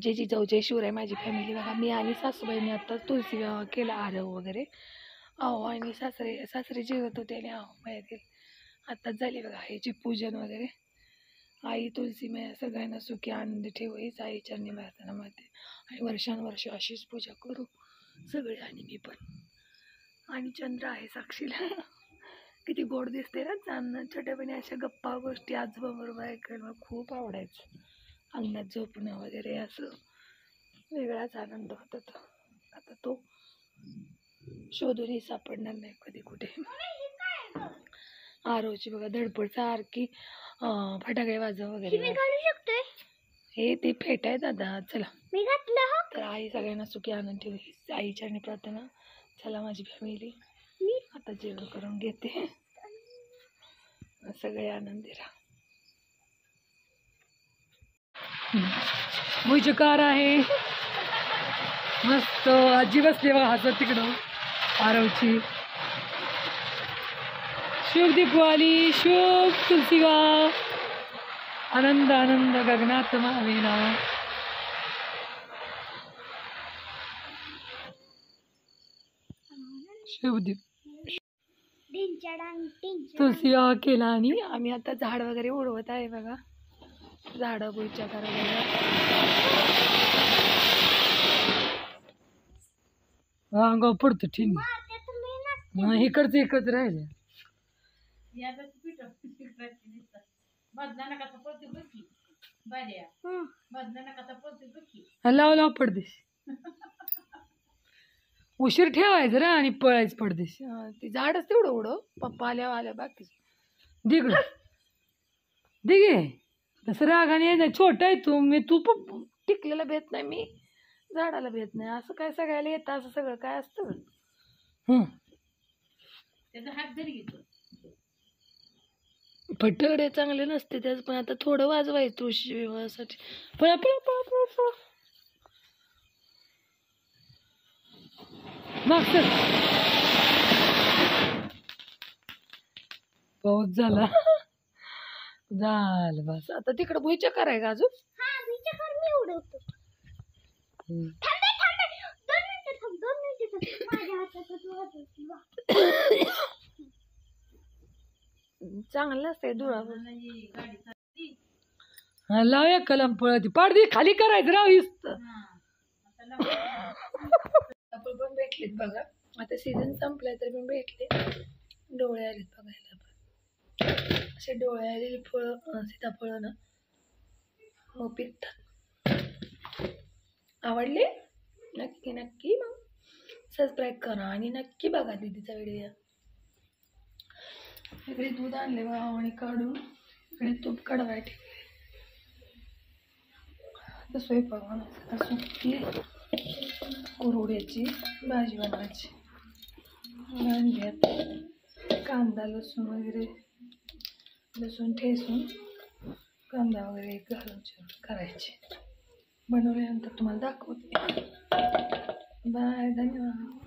जे जिजाऊ जय शिवराय माझी फॅमिली बघा. मी आणि सासूबाईंनी आता तुळशी विवाह केला आरव वगैरे. अहो आणि सासरे जेवत होते आणि अहो माहिती आत्ताच झाली बघा ह्याची पूजन वगैरे. आई तुळशी मी सगळ्यांना सुखी आनंदी ठेवू हीच आई चरणी प्रार्थना मारते आणि वर्षानुवर्ष अशीच पूजा करू सगळे आणि मी पण. आणि चंद्र आहे साक्षीला. किती गोड दिसते ना चांदणं. छोट्यापणी अशा गप्पा गोष्टी आजोबाबरोबर ऐकायला मला खूप आवडायचं. अंगणात झोपणं वगैरे असं वेगळाच आनंद होता तो. आता तो शोधूनही सापडणार नाही कधी कुठे. आरोची बघा धडपड सारखी फटाके वाजव वगैरे. हे ते फेट आहे दादा. चला तर आई सगळ्यांना सुखी आनंद ठेवली आईच्या आणि प्रार्थना. चला माझी फॅमिली आता जेवण करून घेते. सगळे आनंदी राहा. मुझे कार आहे मस्त. आजी बसली बघा हातात तिकडं आरवची. शुभ दीपावली शुभ तुलसीगाव. आनंद आनंद गगनात मावेना. शुभ दीप तुलसी विवाह केला आणि आम्ही आता झाड वगैरे उडवत आहे बघा. झाडं गुळच्या करायला अंगावर पडतो ठीक. इकडचं राहिले. लाव लाव पडदेश. उशीर ठेवायचं रा आणि पळायचं पडदेश. ती झाडच तेवढं उडव. पप्पा आल्या बाकी दिगड दिगे तसं रागाने नाही. छोटा आहे तू टिकलेला भेट नाही मी झाडाला भेट नाही. असं काय सगळ्याला येतं असं सगळं काय असतं. फटकडे चांगले नसते त्याच पण आता थोडं वाजवायचं तुळशी विवाहासाठी. पण पाऊस झाला झालं बस. आता तिकडं भुईच्या कराय का अजून. चांगलं असते धुळा. लावूया कलम पळती पाडदी खाली करायचं राव. आपण पण भेटलेत बघा. आता सीझन संपलाय तरी पण भेटले. डोळे आलेत बघायला पण. असे डोळे आलेली फळं सीताफळं ना हो पिकतात. आवडले नक्की नक्की मग सबस्क्राईब करा आणि नक्की बघा दीदीचा व्हिडिओ. इकडे दूध आणले आणि काढून इकडे तूप काढवाय ठेवले. तर स्वयंपाक बनवायचा. सुकी कुरवड्याची भाजी बनवायची. वांग्यात कांदा लसूण वगैरे लसूण ठेचून कांदा वगैरे घालून करायचे. बनवल्यानंतर तुम्हाला दाखवते. बाय धन्यवाद.